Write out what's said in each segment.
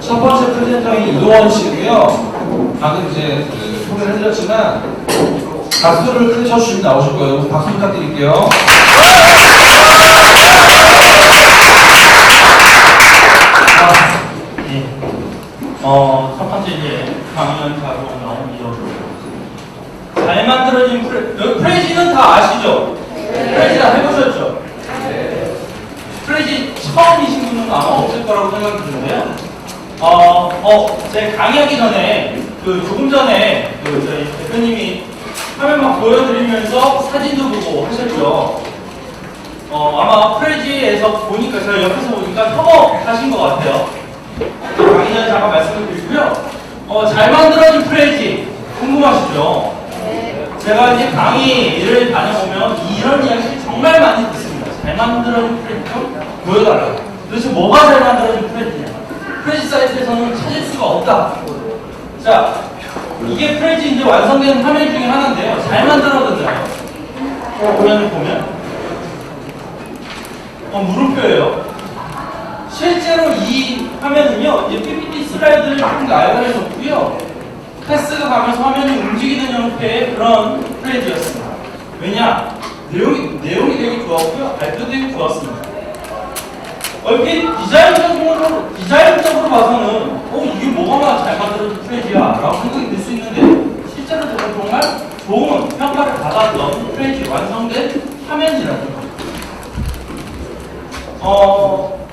첫 번째 프레젠터인 이동원 씨고요. 방금 이제 소개를 해드렸지만 박수를 크게 쳐주시면 나오실 거예요. 박수 부탁드릴게요. 첫 번째 이제 강연 자료 나온 이런 잘 만들어진 프레지는 다 아시죠? 프레지 다 해보셨죠? 프레지 처음이신 분은 아마 없을 거라고 생각이 드는데요. 제 강의하기 전에 조금 전에 저희 대표님이 화면 막 보여드리면서 사진도 보고 하셨죠. 아마 프레지에서 보니까 제가 옆에서 보니까 협업하신 것 같아요. 강의 전에 잠깐 말씀을 드리고요. 잘 만들어진 프레지 궁금하시죠? 제가 이제 강의를 다녀보면 이런 이야기를 정말 많이 듣습니다. 잘 만들어진 프레지 좀 보여달라고. 도대체 뭐가 잘 만들어진 프레지냐? 프레지 사이트에서는 찾을 수가 없다. 자, 이게 프레지 이제 완성된 화면 중에 하나인데요. 잘 만들어졌잖아요. 화면을 보면 물음표예요. 실제로 이 화면은요, 이제 PPT 슬라이드를 좀 나열해 놓고요. 패스가 가면서 화면이 움직이는 형태의 그런 프레지였습니다. 왜냐? 내용이 되게 좋았고요. 발표도 되게 좋았습니다. 얼핏 디자인적으로 봐서는 이게 뭐가 잘 만들어진 프레지야 라고 생각이 들 수 있는데 실제로 정말 좋은 평가를 받았던 프레지 완성된 화면이라는 겁니다.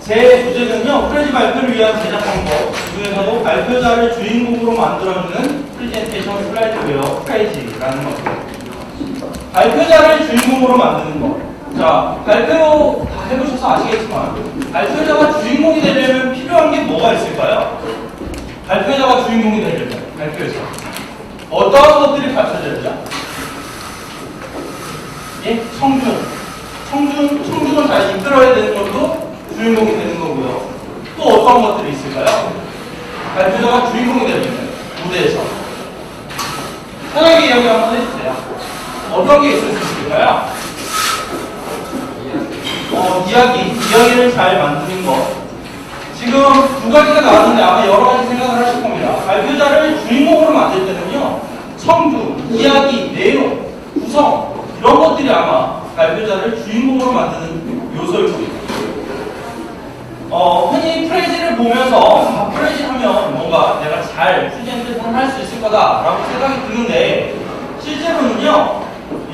제 주제는요, 프레지 발표를 위한 제작 방법 중에서도 발표자를 주인공으로 만들어주는 프레젠테이션 슬라이드웨어 프레지라는 겁니다. 발표자를 주인공으로 만드는 것. 자, 발표 다 해보셔서 아시겠지만 발표자가 주인공이 되려면 필요한 게 뭐가 있을까요? 발표자가 주인공이 되려면 발표에서 어떠한 것들이 갖춰져야죠? 예? 청중을 잘 이끌어야 되는 것도 주인공이 되는 거고요. 또 어떤 것들이 있을까요? 발표자가 주인공이 되려면 무대에서 편하게 이야기 한번 해주세요. 어떤 게 있을 수 있을까요? 이야기를 잘 만드는 것. 지금 두 가지가 나왔는데 아마 여러 가지 생각을 하실 겁니다. 발표자를 주인공으로 만들 때는요, 청중, 이야기, 내용, 구성 이런 것들이 아마 발표자를 주인공으로 만드는 요소일 겁니다. 흔히 프레지를 보면서 프레지 하면 뭔가 내가 잘 프레젠테이션을 할 수 있을 거다라고 생각이 드는데 실제로는요,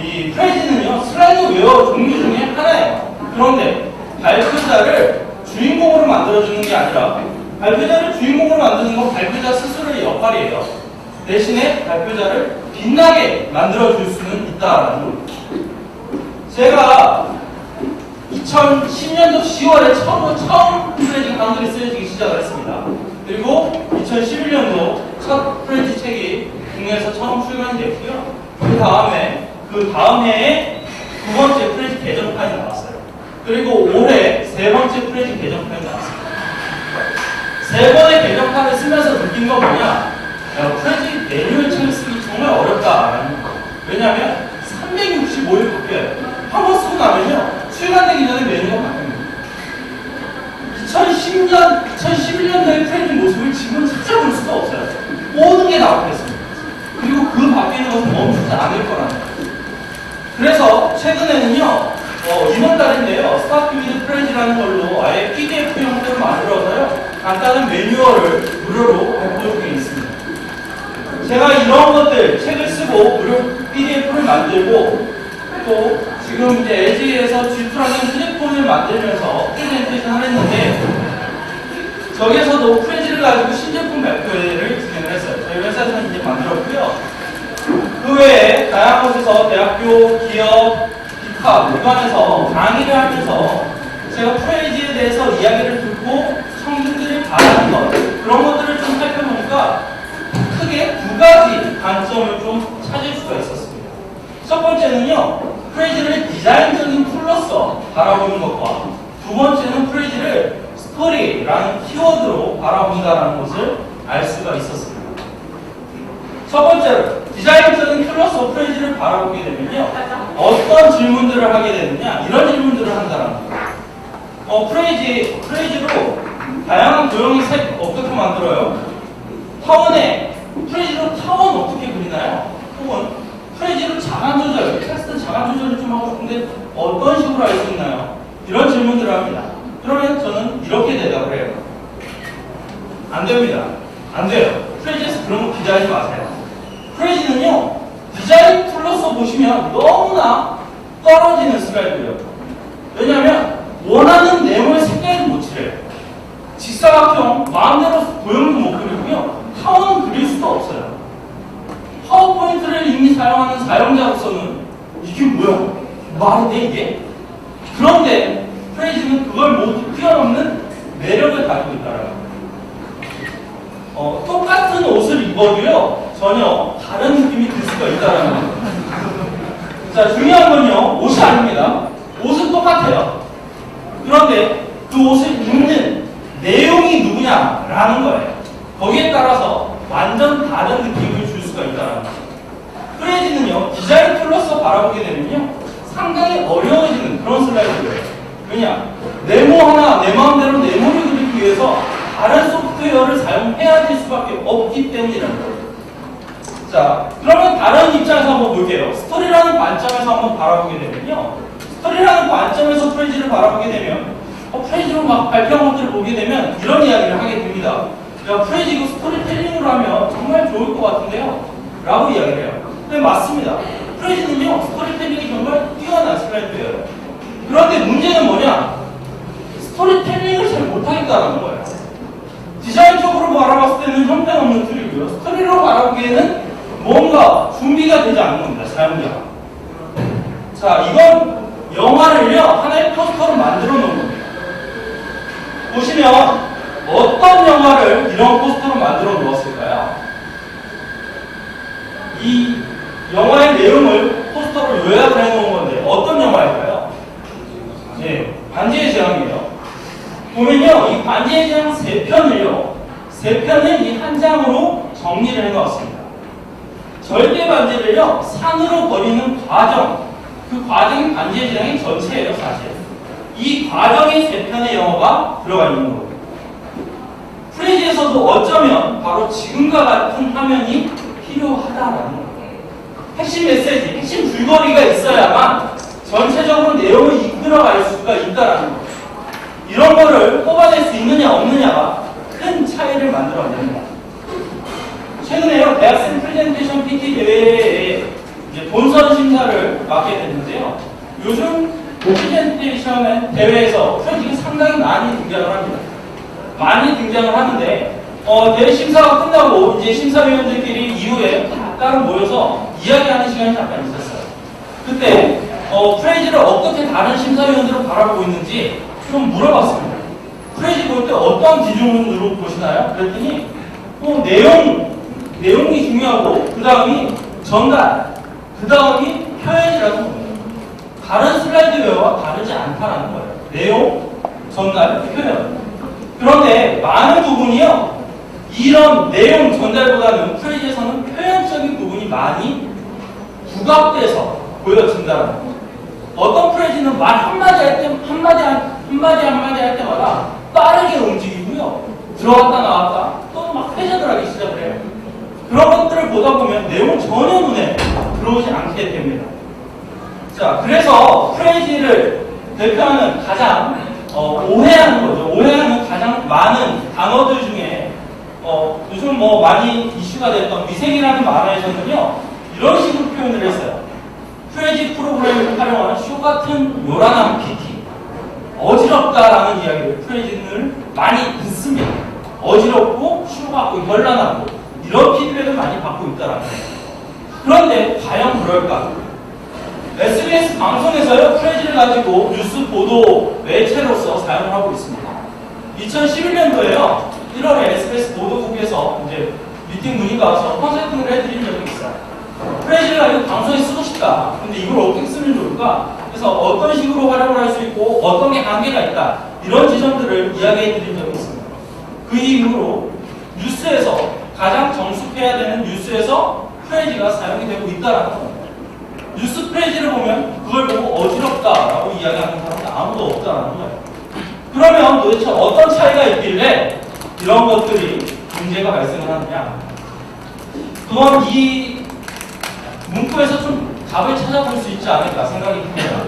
이 프레지는요 슬라이드웨어 종류 중에 하나예요. 그런데 발표자를 주인공으로 만들어주는 게 아니라 발표자를 주인공으로 만드는 건 발표자 스스로의 역할이에요. 대신에 발표자를 빛나게 만들어줄 수는 있다라는 겁니다. 제가 2010년도 10월에 처음 프레지 강들이 쓰여지기 시작을 했습니다. 그리고 2011년도 첫 프레지 책이 국내에서 처음 출간이 됐고요. 그 다음 해에 두 번째 프레지 개정판이 나왔어요. 그리고 올해 세 번째 프레지 개정판이 나왔습니다. 세 번의 개정판을 쓰면서 느낀 건 뭐냐? 프레지 매뉴얼 책을 쓰기 정말 어렵다라는 거예요. 왜냐하면 365일 바뀌어요. 한 번 쓰고 나면요, 출간되기 전에 메뉴가 바뀝니다. 2011년도의 프레지 모습을 지금 찾아볼 수가 없어요. 모든 게 다 바뀌었습니다. 그리고 그 바뀌는 것은 멈추지 않을 거라는 거예요. 그래서 최근에는요, 이번 달인데요, 스타트 위드 프레지라는 걸로 아예 PDF 형태로 만들어서요, 간단한 매뉴얼을 무료로 배포 중에 있습니다. 제가 이런 것들, 책을 쓰고 무료 PDF를 만들고, 또 지금 이제 LG에서 G2라는 휴대폰을 만들면서 프레젠테이션을 했는데, 저기에서도 프레지를 가지고 신제품 발표회를 진행을 했어요. 저희 회사에서는 이제 만들었고요. 그 외에 다양한 곳에서 대학교, 기업, 기타, 기관에서 강의를 하면서 제가 프레지에 대해서 이야기를 듣고 청중들이 바라는 것, 그런 것들을 좀 살펴보니까 크게 두 가지 관점을 좀 찾을 수가 있었습니다. 첫 번째는요, 프레지를 디자인적인 툴로서 바라보는 것과 두 번째는 프레지를 스토리라는 키워드로 바라본다는 것을 알 수가 있었습니다. 첫 번째로 디자인적인 툴로서 프레지를 바라보게 되면요, 어떤 질문들을 하게 되느냐, 이런 질문들을 한다는 거예요. 프레지로 다양한 도형의 색 어떻게 만들어요? 타원에 프레지로 타원 어떻게 그리나요? 혹은 프레지로 자간 조절, 테스트 자간 조절을 좀 하고 싶은데 어떤 식으로 할 수 있나요? 이런 질문들을 합니다. 그러면 저는 이렇게 대답을 해요. 안 됩니다. 안 돼요. 프레지에서 그런 거 기대하지 마세요. 프레지는요, 디자인 툴로서 보시면 너무나 떨어지는 슬라이드예요. 왜냐하면 원하는 네모의 색깔을 못 칠해요. 직사각형 마음대로 도형도 못 그리고요. 타원은 그릴 수도 없어요. 파워포인트를 이미 사용하는 사용자로서는 이게 뭐야? 말이 돼 이게? 그런데 프레지는 그걸 모두 뛰어넘는 매력을 가지고 있다라는 거예요. 똑같은 옷을 입어도요 전혀 다른 느낌이 들 수가 있다라는 거예요. 자, 중요한 건요 옷이 아닙니다. 옷은 똑같아요. 그런데 그 옷을 입는 내용이 누구냐라는 거예요. 거기에 따라서 완전 다른 느낌을 줄 수가 있다는 거예요. 프레지는요 디자인 툴로서 바라보게 되면요 상당히 어려워지는 그런 슬라이드예요. 왜냐? 네모 하나 내 마음대로 네모를 그리기 위해서 다른 소프트웨어를 사용해야 될 수밖에 없기 때문이라는 거예요. 자, 그러면 다른 입장에서 한번 볼게요. 스토리라는 관점에서 한번 바라보게 되면요 스토리라는 관점에서 프레지를 바라보게 되면 프레지로 막 발표한 것들을 보게 되면 이런 이야기를 하게 됩니다. 야, 프레지 이거 스토리텔링으로 하면 정말 좋을 것 같은데요? 라고 이야기를 해요. 네, 맞습니다. 프레지는요, 스토리텔링이 정말 뛰어난 슬라이드예요. 그런데 문제는 뭐냐? 스토리텔링을 잘 못하겠다는 거예요. 디자인적으로 바라봤을 때는 형편없는 툴이고요. 스토리로 바라보기에는 뭔가 준비가 되지 않는 겁니다, 사용자가. 자, 이건 영화를요, 하나의 포스터로 만들어 놓은 겁니다. 보시면 어떤 영화를 이런 포스터로 만들어 놓았을까요? 이 영화의 내용을 포스터로 요약을 해 놓은 건데 어떤 영화일까요? 네, 반지의 제왕이에요. 보면요, 이 반지의 제왕 3편을요, 3편을 이 한 장으로 정리를 해 놓았습니다. 절대 반지를요, 산으로 버리는 과정, 그 과정이 반지의 제왕의 전체예요, 사실. 이 과정의 3편의 영화가 들어가 있는 거예요. 프레지에서도 어쩌면 바로 지금과 같은 화면이 필요하다라는 거예요. 핵심 메시지, 핵심 줄거리가 있어야만 전체적으로 내용을 이끌어갈 수가 있다라는 거예요. 이런 거를 뽑아낼 수 있느냐 없느냐가 큰 차이를 만들어냅니다. 최근에요, 대학생 프레젠테이션 PT 대회에 이제 본선 심사를 맡게 됐는데요. 요즘 프레젠테이션 대회에서 프레지가 상당히 많이 등장을 합니다. 많이 등장을 하는데 대회 심사가 끝나고 이제 심사위원들끼리 이후에 따로 모여서 이야기하는 시간이 잠깐 있었어요. 그때 프레지를 어떻게 다른 심사위원들을 바라보고 있는지 좀 물어봤습니다. 프레지 볼 때 어떤 기준으로 보시나요? 그랬더니 내용이 중요하고 그 다음이 전달, 그 다음이 표현이라고 봅니다. 다른 슬라이드웨어와 다르지 않다라는 거예요. 내용, 전달, 표현. 그런데 많은 부분이요, 이런 내용 전달보다는 프레지에서는 표현적인 부분이 많이 부각돼서 보여진다는 거예요. 어떤 프레지는 말 한마디 할 때, 한마디 할 때마다 빠르게 움직이고요, 들어갔다 나왔다, 또 막 회전을 하기 시작을 해요. 그런 것들을 보다 보면 내용 전혀 눈에 들어오지 않게 됩니다. 자, 그래서 프레지를 대표하는 가장 오해하는 거죠. 오해하는 가장 많은 단어들 중에 요즘 많이 이슈가 됐던 위생이라는 만화에서는요 이런 식으로 표현을 했어요. 프레지 프로그램을 활용하는 쇼 같은 요란한 PT, 어지럽다라는 이야기를 프레지를 많이 듣습니다. 어지럽고 쇼 같고 현란하고 이런 피드백을 많이 받고 있다라는 거예요. 그런데 과연 그럴까? SBS 방송에서요 프레지를 가지고 뉴스 보도 매체로서 사용을 하고 있습니다. 2011년도에요 1월에 SBS 보도국에서 이제 미팅 문의가 와서 컨설팅을 해드린 적이 있어요. 프레지를 가지고 방송에 쓰고 싶다. 근데 이걸 어떻게 쓰면 좋을까? 그래서 어떤 식으로 활용을 할 수 있고 어떤 게 한계가 있다. 이런 지점들을 이야기해드린 적이 있습니다. 그 이후로 뉴스에서 가장 정숙해야 되는 뉴스에서 프레지가 사용이 되고 있다는 겁니다. 뉴스 프레지를 보면 그걸 보고 어지럽다라고 이야기하는 사람은 아무도 없다는 거예요. 그러면 도대체 어떤 차이가 있길래 이런 것들이 문제가 발생을 하느냐? 그건 이 문구에서 좀 답을 찾아볼 수 있지 않을까 생각이 듭니다.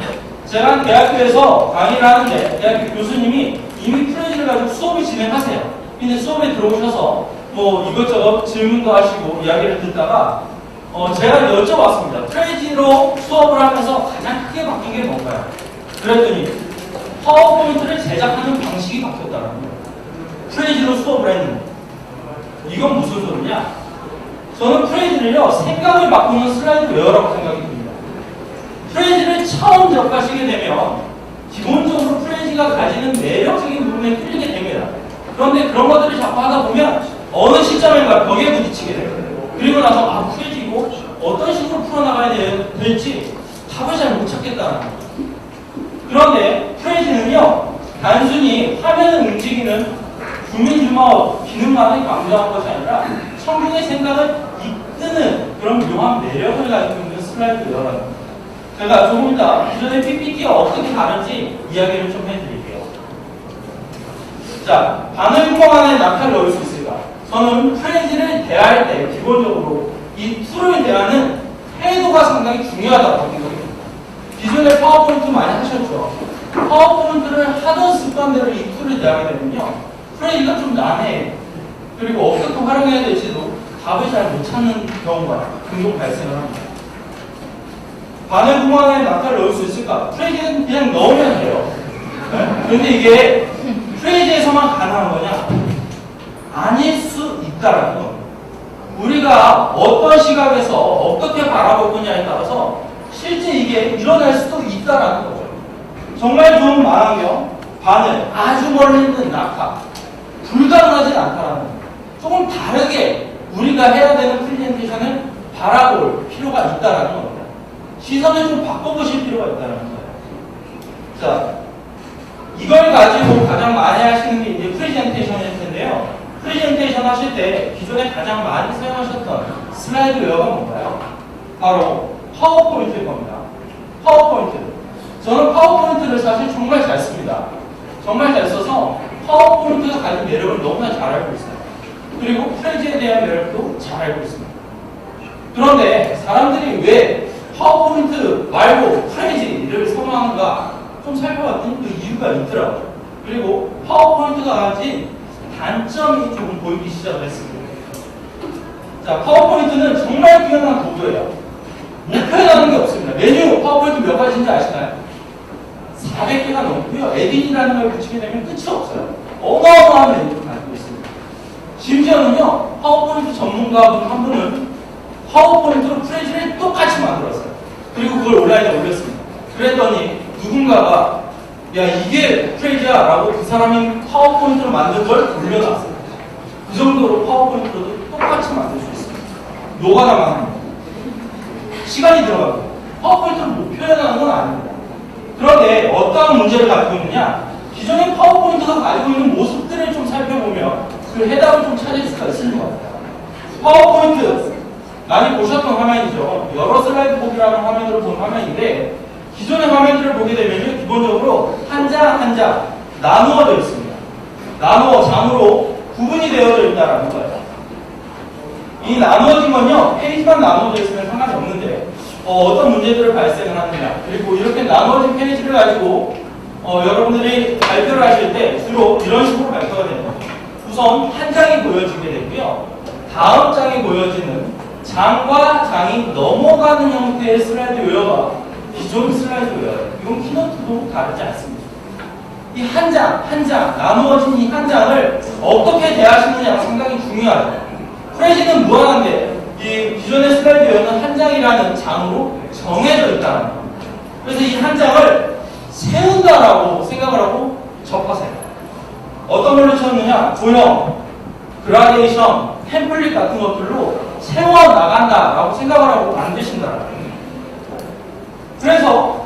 제가 대학교에서 강의를 하는데 대학교 교수님이 이미 프레이즈를 가지고 수업을 진행하세요. 근데 수업에 들어오셔서 뭐 이것저것 질문도 하시고 이야기를 듣다가 제가 여쭤봤습니다. 프레이즈로 수업을 하면서 가장 크게 바뀐 게 뭔가요? 그랬더니 파워포인트를 제작하는 방식이 바뀌었다는 거예요. 프레이즈로 수업을 했는데 이건 무슨 소리냐? 저는 프레이즈를요 생각을 바꾸는 슬라이드 웨어라고 생각이 듭니다. 프레이즈를 처음 접하시게 되면 기본적으로 프레이즈가 가지는 매력적인 부분에 끌리게 됩니다. 그런데 그런 것들을 자꾸 하다 보면 어느 시점인가 벽에 부딪히게 돼요. 그리고 나서 프레이즈 이거 어떤 식으로 풀어나가야 될지 답을 잘 못 찾겠다는 거예요. 그런데 프레이즈는요 단순히 화면을 움직이는 주민주마업 기능만을 강조한 것이 아니라 청중의 생각을 이끄는 그런 묘한 매력을 가지고 있는 슬라이드예요. 제가 조금 더 기존의 PPT와 어떻게 다른지 이야기를 좀 해드릴게요. 자, 바늘구멍 안에 낙타를 넣을 수 있을까? 저는 프레이즈를 대할 때 기본적으로 이 툴을 대하는 태도가 상당히 중요하다고 생각합니다. 기존에 파워포인트 많이 하셨죠? 파워포인트를 하던 습관대로 이 툴을 대하게 되면요 프레이즈가 좀 난해해요. 그리고 어떻게 활용해야 될지도 답을 잘 못 찾는 경우가 종종 발생을 합니다. 바늘 구멍 안에 낙타를 넣을 수 있을까? 프레이즈는 그냥 넣으면 돼요. 그런데 이게 프레이즈에서만 가능한 거냐? 아닐 수 있다라는 겁니다. 우리가 어떤 시각에서 어떻게 바라볼 거냐에 따라서 실제 이게 일어날 수도 있다라는 거죠. 정말 좋은 망원경, 바늘, 아주 멀리 있는 낙타, 불가능하진 않다라는 거예요. 조금 다르게 우리가 해야 되는 프레젠테이션을 바라볼 필요가 있다라는 겁니다. 시선을 좀 바꿔보실 필요가 있다는 거예요. 자, 이걸 가지고 가장 많이 하시는 게 이제 프레젠테이션일 텐데요. 프레젠테이션 하실 때 기존에 가장 많이 사용하셨던 슬라이드 웨어가 뭔가요? 바로 파워포인트일 겁니다. 파워포인트. 저는 파워포인트를 사실 정말 잘 씁니다. 정말 잘 써서 파워포인트가 가진 매력을 너무나 잘 알고 있어요. 그리고 프레이즈에 대한 매력도 잘 알고 있습니다. 그런데 사람들이 왜 파워포인트 말고 프레이즈를 선호하는가 좀 살펴봤더니 그 이유가 있더라고요. 그리고 파워포인트가 가진 단점이 조금 보이기 시작을 했습니다. 자, 파워포인트는 정말 뛰어난 도구예요. 못 표현하는 게 없습니다. 메뉴 파워포인트 몇 가지인지 아시나요? 400개가 넘고요. 에딘이라는 걸 붙이게 되면 끝이 없어요. 어마어마한 메뉴를 가지고 있습니다. 심지어는요, 파워포인트 전문가분 한 분은 파워포인트로 프레이즈를 똑같이 만들었어요. 그리고 그걸 온라인에 올렸습니다. 그랬더니 누군가가 야 이게 프레이즈야 라고 그 사람이 파워포인트로 만든 걸 올려놨어요. 그 정도로 파워포인트로도 똑같이 만들 수 있습니다. 노가다만 합니다. 시간이 들어가고 파워포인트를 못 표현하는 건 아닙니다. 그런데 어떤 문제를 가지고 있느냐, 기존의 파워포인트가 가지고 있는 모습들을 좀 살펴보면 그 해답을 좀 찾을 수가 있을 것 같아요. 파워포인트 많이 보셨던 화면이죠. 여러 슬라이드 보기라는 화면으로 본 화면인데 기존의 화면들을 보게 되면 기본적으로 한 장 한 장 나누어져 있습니다. 나누어 장으로 구분이 되어져 있다는 거예요. 이 나누어진 건요, 페이지만 나누어져 있으면 상관이 없는데 어떤 문제들을 발생을 하느냐, 그리고 이렇게 나누어진 페이지를 가지고 여러분들이 발표를 하실 때 주로 이런 식으로 발표가 됩니다. 우선 한 장이 보여지게 되고요, 다음 장이 보여지는 장과 장이 넘어가는 형태의 슬라이드 웨어가 기존 슬라이드 웨어예요. 이건 키노트도 다르지 않습니다. 이 한 장, 한 장, 나누어진 이 한 장을 어떻게 대하시느냐가 상당히 중요하죠. 프레이즈는 무한한데 이 기존의 슬라이드 웨어는 한 장이라는 장으로 정해져 있다는 거예요. 그래서 이 한 장을 세운다라고 생각을 하고 접하세요. 어떤 걸로 채우느냐? 조형, 그라데이션, 템플릿 같은 것들로 세워나간다라고 생각을 하고 만드신다라는 거예요. 그래서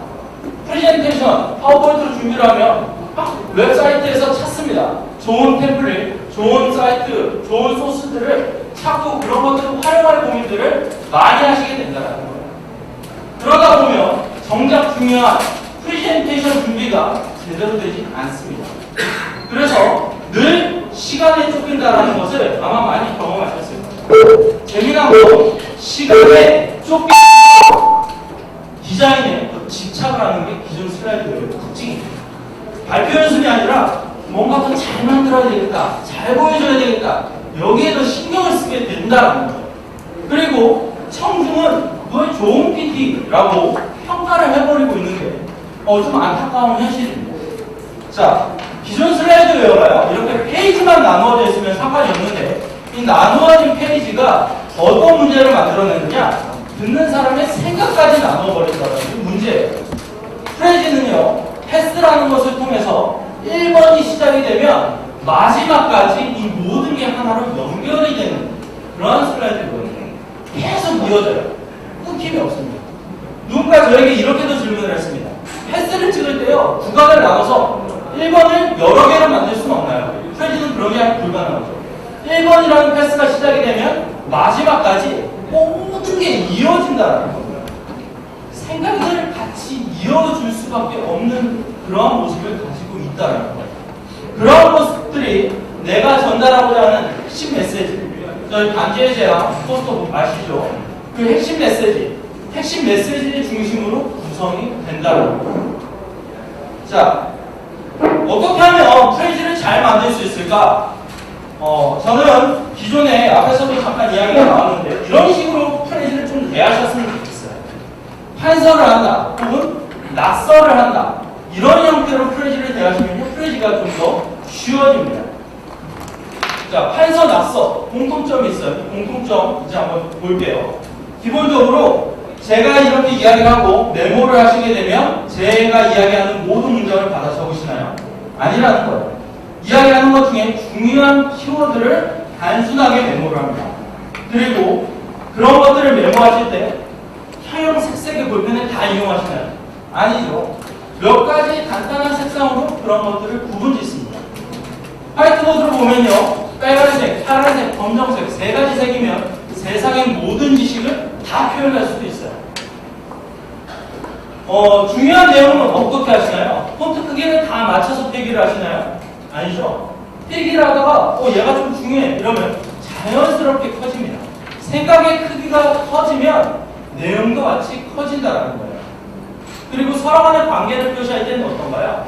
프레젠테이션, 파워포인트로 준비를 하면 웹사이트에서 찾습니다. 좋은 템플릿, 좋은 사이트, 좋은 소스들을 찾고 그런 것들을 활용할 고민들을 많이 하시게 된다는 거예요. 그러다 보면 정작 중요한 프레젠테이션 준비가 제대로 되지 않습니다. 그래서 늘 시간에 쫓긴다라는 것을 아마 많이 경험하셨을 거예요. 재미난 건 시간에 쫓긴 디자인에 집착을 하는 게 기존 슬라이드의 특징입니다. 발표 연습이 아니라 뭔가 더 잘 만들어야 되겠다, 잘 보여줘야 되겠다, 여기에 더 신경을 쓰게 된다는 거예요. 그리고 청중은 그걸 좋은 PT라고 평가를 해버리고 있는 게 좀 안타까운 현실입니다. 자, 기존 슬라이드 웨어가요, 이렇게 페이지만 나누어져 있으면 상관이 없는데 이 나누어진 페이지가 어떤 문제를 만들어내느냐, 듣는 사람의 생각까지 나눠버린다는 게 문제예요. 프레지는요, 패스라는 것을 통해서 1번이 시작이 되면 마지막까지 이 모든 게 하나로 연결이 되는 그러한 슬라이드거든요. 계속 이어져요. 끊김이 없습니다. 누군가 저에게 이렇게도 질문을 했습니다. 패스를 찍을 때요, 구간을 나눠서 1번을 여러 개로 만들 수는 없나요? 프레지는 그런 게 불가능하죠. 1번이라는 패스가 시작이 되면 마지막까지 모든 게 이어진다는 겁니다. 생각을 같이 이어줄 수밖에 없는 그러한 모습을 가지고 있다는 거예요. 그러한 모습들이 내가 전달하고자 하는 핵심 메시지, 저희 반지의 제왕 포스터 아시죠? 그 핵심 메시지를 중심으로 구성이 된다는 거예요. 자, 어떻게 하면 프레이즈를 잘 만들 수 있을까? 저는 기존에 앞에서도 잠깐 이야기가 나왔는데 이런 식으로 프레이즈를 좀 대하셨으면 좋겠어요. 판서를 한다, 혹은 낙서를 한다, 이런 형태로 프레이즈를 대하시면 프레이즈가 좀 더 쉬워집니다. 자, 판서, 낙서 공통점이 있어요. 공통점 이제 한번 볼게요. 기본적으로 제가 이렇게 이야기를 하고 메모를 하시게 되면 제가 이야기하는 모든 문장을 받아 적으시나요? 아니라는 거예요. 이야기하는 것 중에 중요한 키워드를 단순하게 메모를 합니다. 그리고 그런 것들을 메모하실 때 형형 색색의 볼펜을 다 이용하시나요? 아니죠. 몇 가지 간단한 색상으로 그런 것들을 구분짓습니다. 화이트보드를 보면요, 빨간색, 파란색, 검정색 세 가지 색이면 세상의 모든 지식을 다 표현할 수도 있어요. 중요한 내용은 어떻게 하시나요? 폰트 크기를 다 맞춰서 필기를 하시나요? 아니죠. 필기를 하다가 얘가 좀 중요해 이러면 자연스럽게 커집니다. 생각의 크기가 커지면 내용도 같이 커진다는 거예요. 그리고 서로 간의 관계를 표시할 때는 어떤가요?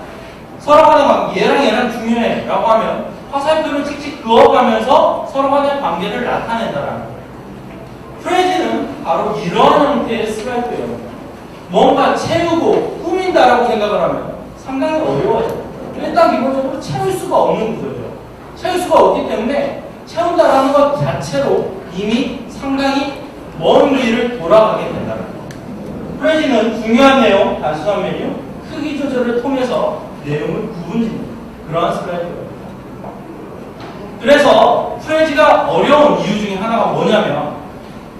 서로 간의 관계, 얘랑 중요해 라고 하면 화살표를 찍찍 그어가면서 서로 간의 관계를 나타낸다는 거예요. 프레지는 바로 이런 형태의 슬라이드예요. 뭔가 채우고 꾸민다라고 생각을 하면 상당히 어려워요. 일단 기본적으로 채울 수가 없는 구조죠. 채울 수가 없기 때문에 채운다라는 것 자체로 이미 상당히 먼 길을 돌아가게 된다는 거예요. 프레지는 중요한 내용, 단순한 메뉴, 크기 조절을 통해서 내용을 구분짓는 그러한 슬라이드예요. 그래서 프레지가 어려운 이유 중에 하나가 뭐냐면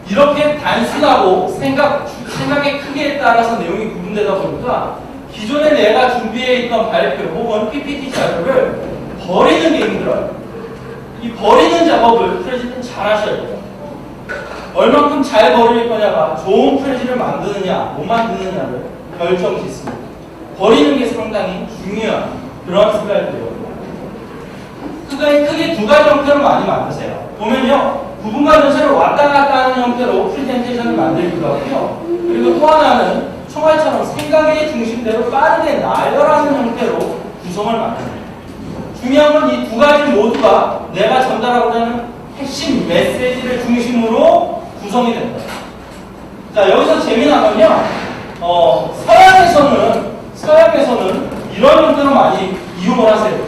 이렇게 단순하고 생각의 크기에 따라서 내용이 구분되다 보니까 기존에 내가 준비해 있던 발표 혹은 PPT 자료를 버리는 게 힘들어요. 이 버리는 작업을 프레지는 잘 하셔야 돼요. 얼만큼 잘 버릴 거냐가 좋은 프레지를 만드느냐 못 만드느냐를 결정짓습니다. 버리는 게 상당히 중요한 그런 슬라이드예요. 크게 두 가지 형태로 많이 만드세요. 보면요, 부분과 전체를 왔다 갔다 하는 형태로 프레젠테이션을 만들기도 하고요. 그리고 또 하나는 총알처럼 생각의 중심대로 빠르게 나열하는 형태로 구성을 만듭니다. 중요한 건 이 두 가지 모두가 내가 전달하고자 하는 핵심 메시지를 중심으로 구성이 됩니다. 자, 여기서 재미난 건요, 서양에서는 이런 형태로 많이 이용을 하세요.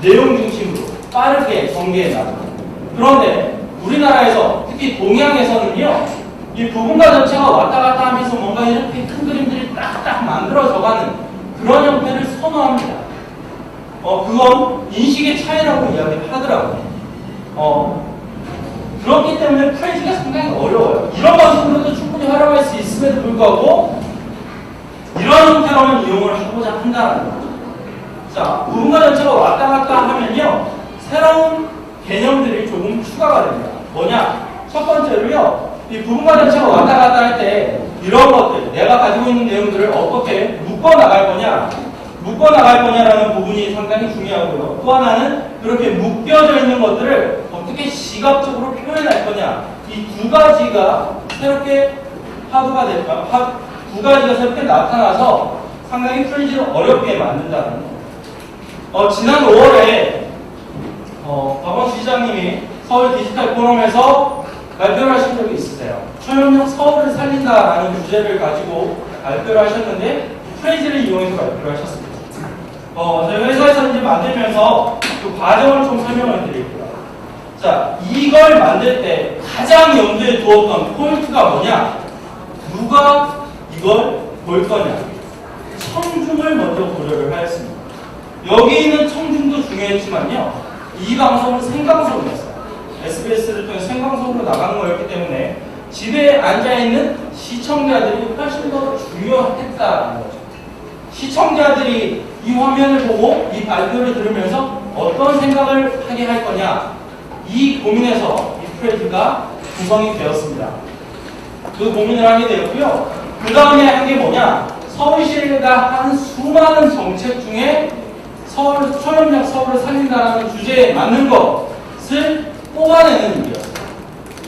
내용 중심으로 빠르게 전개해 나가는. 그런데 우리나라에서 특히 동양에서는요, 이 부분과 전체가 왔다 갔다 하면서 뭔가 이렇게 큰 그림들이 딱딱 만들어져가는 그런 형태를 선호합니다. 그건 인식의 차이라고 이야기를 하더라고요. 그렇기 때문에 프레이즈가 상당히 어려워요. 이런 방식으로도 충분히 활용할 수 있음에도 불구하고 이런 형태로만 이용을 하고자 한다는 거죠. 자, 부분과 전체가 왔다 갔다 하면요, 새로운 개념들이 조금 추가가 됩니다. 뭐냐? 첫 번째로요, 이 부분과 전체가 왔다 갔다 할 때 이런 것들, 내가 가지고 있는 내용들을 어떻게 묶어 나갈 거냐? 묶어 나갈 거냐라는 부분이 상당히 중요하고요. 또 하나는 그렇게 묶여져 있는 것들을 어떻게 시각적으로 표현할 거냐. 이 두 가지가 새롭게 화두가 될까? 두 가지가 새롭게 나타나서 상당히 프레이즈를 어렵게 만든다는 거. 지난 5월에 박원 시장님이 서울 디지털 포럼에서 발표를 하신 적이 있으세요. 초연형 서울을 살린다라는 주제를 가지고 발표를 하셨는데 프레이즈를 이용해서 발표를 하셨습니다. 저희 회사에서 이제 만들면서 그 과정을 좀 설명을 드릴게요. 자, 이걸 만들 때 가장 염두에 두었던 포인트가 뭐냐? 누가 이걸 볼 거냐? 청중을 먼저 고려를 하였습니다. 여기 있는 청중도 중요했지만요. 이 방송은 생방송이었어요. SBS를 통해 생방송으로 나가는 거였기 때문에 집에 앉아있는 시청자들이 훨씬 더 중요했다는 거죠. 시청자들이 이 화면을 보고 이 발표를 들으면서 어떤 생각을 하게 할 거냐, 이 고민에서 이 프레이즈가 구성이 되었습니다. 그 고민을 하게 되었고요. 그 다음에 한 게 뭐냐, 서울시가 한 수많은 정책 중에 초연력 서울을 살린다는 주제에 맞는 것을 뽑아내는 일이었어요.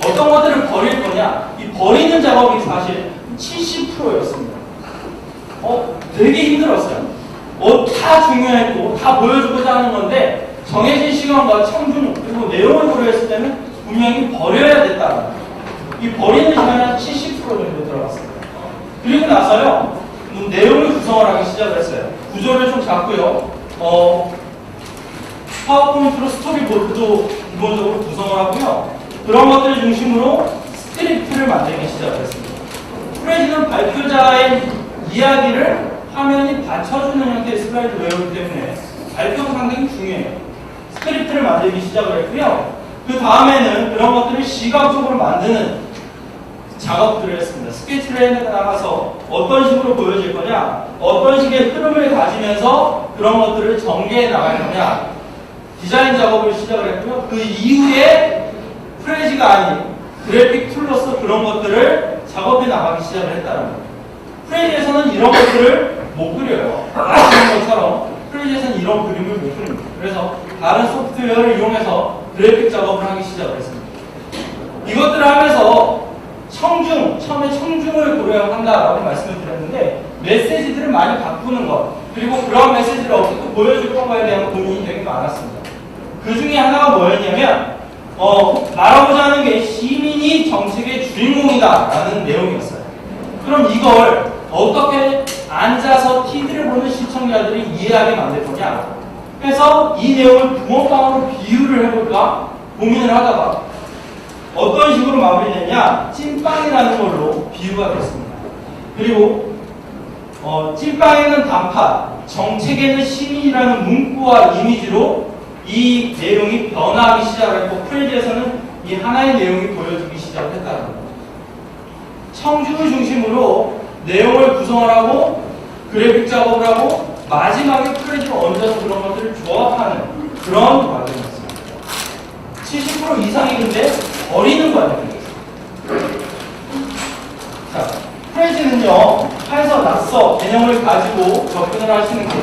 어떤 것들을 버릴 거냐, 이 버리는 작업이 사실 70%였습니다. 되게 힘들었어요. 다 중요했고 다 보여주고자 하는 건데 정해진 시간과 청중 그리고 내용을 고려했을 때는 분명히 버려야 됐다. 이 버리는 시간이 한 70% 정도 들어갔습니다. 그리고 나서요 내용을 구성을 하기 시작을 했어요. 구조를 좀 잡고요. 파워포인트로 스토리보드도 기본적으로 구성을 하고요. 그런 것들을 중심으로 스크립트를 만들기 시작을 했습니다. 프레이즈는 발표자의 이야기를 화면이 받쳐주는 형태의 슬라이드 외우기 때문에 발표가 상당히 중요해요. 스크립트를 만들기 시작을 했고요. 그 다음에는 그런 것들을 시각적으로 만드는 작업들을 했습니다. 스케치를 나가서 어떤 식으로 보여질 거냐, 어떤 식의 흐름을 가지면서 그런 것들을 전개해 나갈 거냐, 디자인 작업을 시작을 했고요. 그 이후에 프레이즈가 아닌 그래픽 툴로서 그런 것들을 작업해 나가기 시작을 했다는 거예요. 프레이즈에서는 이런 것들을 못 그려요. 그런 것처럼 프레이즈에서는 이런 그림을 못 그립니다. 그래서 다른 소프트웨어를 이용해서 그래픽 작업을 하기 시작을 했습니다. 이것들을 하면서 처음에 청중을 고려한다라고 말씀을 드렸는데 메시지들을 많이 바꾸는 것, 그리고 그런 메시지를 어떻게 보여줄 건가에 대한 고민이 되게 많았습니다. 그 중에 하나가 뭐였냐면 말하고자 하는 게 시민이 정책의 주인공이다라는 내용이었어요. 그럼 이걸 어떻게 앉아서 TV를 보는 시청자들이 이해하게 만들 거냐 해서 이 내용을 붕어빵으로 비유를 해볼까 고민을 하다가 어떤 식으로 마무리되냐, 찐빵이라는 걸로 비유가 됐습니다. 그리고 찐빵에는 단팥, 정책에는 시민이라는 문구와 이미지로 이 내용이 변화하기 시작했고 프레이즈에서는 이 하나의 내용이 보여주기 시작했다는 겁니다. 청중을 중심으로 내용을 구성을 하고 그래픽 작업을 하고 마지막에 프레이즈를 얹어서 그런 것들을 조합하는 그런 과정이었습니다. 70% 이상이 근데 버리는 과정이었습니다. 자, 프레이즈는요, 해서 낙서 개념을 가지고 접근을 하시는 게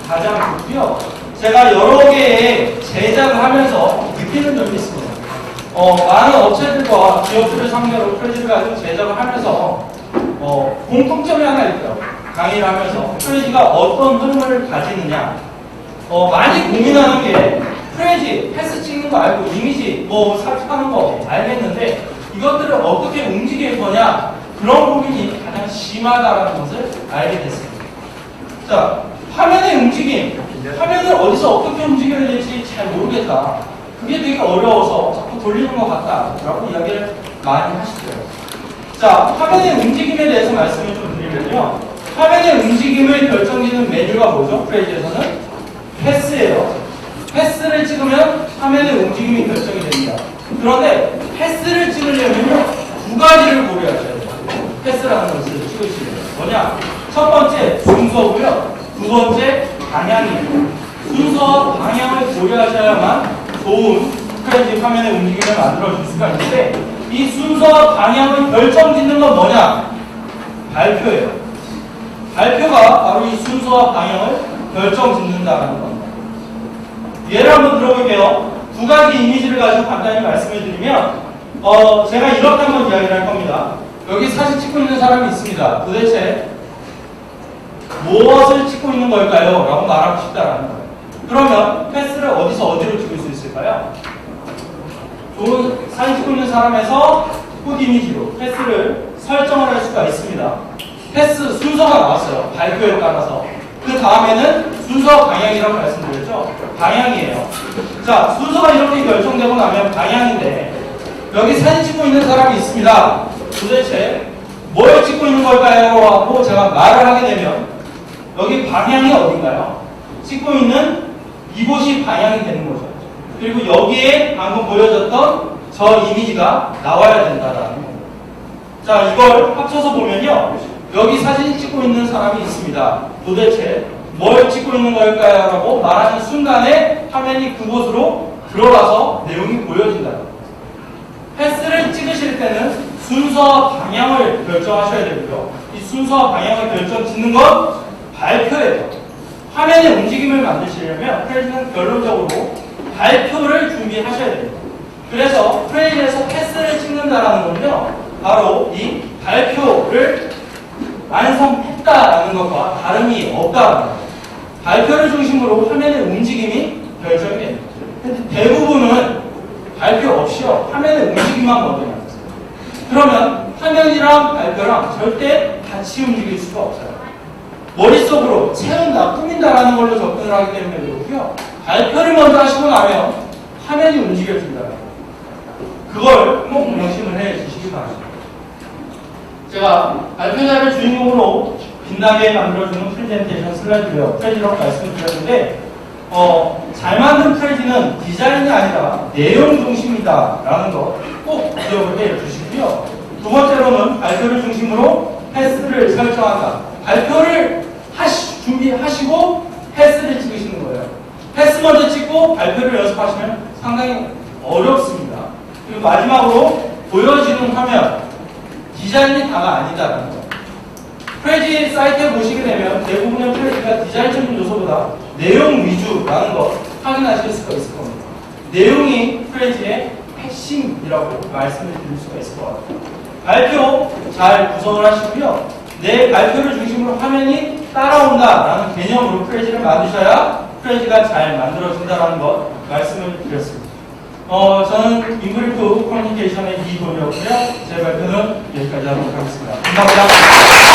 가장 좋고요. 제가 여러 개의 제작을 하면서 느끼는 점이 있습니다. 많은 업체들과 기업들을 상대로 프레이즈를 가지고 제작을 하면서 공통점이 하나 있더라고요. 강의를 하면서 프레이즈가 어떤 흐름을 가지느냐, 많이 고민하는 게 프레이즈, 패스 찍는 거 알고 이미지 삽입하는 거 알겠는데 이것들을 어떻게 움직일 거냐, 그런 고민이 가장 심하다는 것을 알게 됐습니다. 자, 화면의 움직임, 화면을 어디서 어떻게 움직여야 될지 잘 모르겠다, 그게 되게 어려워서 자꾸 돌리는 것 같다 라고 이야기를 많이 하시더라고요. 자, 화면의 움직임에 대해서 말씀을 좀 드리면요, 화면의 움직임을 결정짓는 메뉴가 뭐죠? 프레이즈에서는 패스예요. 패스를 찍으면 화면의 움직임이 결정이 됩니다. 그런데 패스를 찍으려면요, 두 가지를 고려하셔야 돼요. 패스라는 것을 찍으시면 뭐냐? 첫 번째 순서고요, 두 번째 방향이에요. 순서와 방향을 고려하셔야만 좋은 프레이즈 화면의 움직임을 만들어줄 수가 있는데 이 순서와 방향을 결정짓는 건 뭐냐? 발표예요. 발표가 바로 이 순서와 방향을 결정 짓는다는 겁니다. 예를 한번 들어볼게요. 두 가지 이미지를 가지고 간단히 말씀을 드리면, 제가 이렇게 한번 이야기를 할 겁니다. 여기 사진 찍고 있는 사람이 있습니다. 도대체 무엇을 찍고 있는 걸까요? 라고 말하고 싶다라는 거예요. 그러면 패스를 어디서 어디로 찍을 수 있을까요? 좋은 사진 찍고 있는 사람에서 굿 이미지로 패스를 설정을 할 수가 있습니다. 패스 순서가 나왔어요. 발표에 따라서. 그 다음에는 순서 방향이라고 말씀드렸죠. 방향이에요. 자, 순서가 이렇게 결정되고 나면 방향인데 여기 사진 찍고 있는 사람이 있습니다. 도대체 뭘 찍고 있는 걸까요? 하고 제가 말을 하게 되면 여기 방향이 어딘가요? 찍고 있는 이곳이 방향이 되는 거죠. 그리고 여기에 방금 보여줬던 저 이미지가 나와야 된다라는 겁니다. 자, 이걸 합쳐서 보면요. 여기 사진 찍고 있는 사람이 있습니다. 도대체 뭘 찍고 있는 걸까요? 라고 말하는 순간에 화면이 그곳으로 들어가서 내용이 보여진다. 패스를 찍으실 때는 순서와 방향을 결정하셔야 되고요. 이 순서와 방향을 결정 짓는 건 발표예요. 화면의 움직임을 만드시려면 프레이즈는 결론적으로 발표를 준비하셔야 됩니다. 그래서 프레이즈에서 패스를 찍는다라는 건요. 바로 이 발표를 완성했다라는 것과 다름이 없다는 거예요. 발표를 중심으로 화면의 움직임이 결정이 됩니다. 대부분은 발표 없이요. 화면의 움직임만 먼저 나왔어요. 그러면 화면이랑 발표랑 절대 같이 움직일 수가 없어요. 머릿속으로 채운다, 꾸민다라는 걸로 접근을 하기 때문에 그렇고요. 발표를 먼저 하시고 나면 화면이 움직여진다. 그걸 꼭 명심을 해 주시기 바랍니다. 제가 발표자를 주인공으로 빛나게 만들어주는 프레젠테이션 슬라이드예요. 프레지라고 말씀을 드렸는데 잘 만든 프레지는 디자인이 아니라 내용 중심이다라는 거 꼭 기억을 해 주시고요. 두 번째로는 발표를 중심으로 패스를 설정한다. 발표를 준비하시고 패스를 찍으시는 거예요. 패스 먼저 찍고 발표를 연습하시면 상당히 어렵습니다. 그리고 마지막으로 보여지는 화면 디자인이 다가 아니다라는 거예요. 프레지 사이트에 보시게 되면 대부분의 프레지가 디자인적인 요소보다 내용 위주라는 거 확인하실 수가 있을 겁니다. 내용이 프레지의 핵심이라고 말씀을 드릴 수가 있을 것 같아요. 발표 잘 구성을 하시고요. 내 발표를 중심으로 화면이 따라온다라는 개념으로 프레지를 만드셔야 프레지가 잘 만들어진다는 것 말씀을 드렸습니다. 저는 인브리프 커뮤니케이션의 이도리였고요. 제 발표는 여기까지 하도록 하겠습니다. 감사합니다.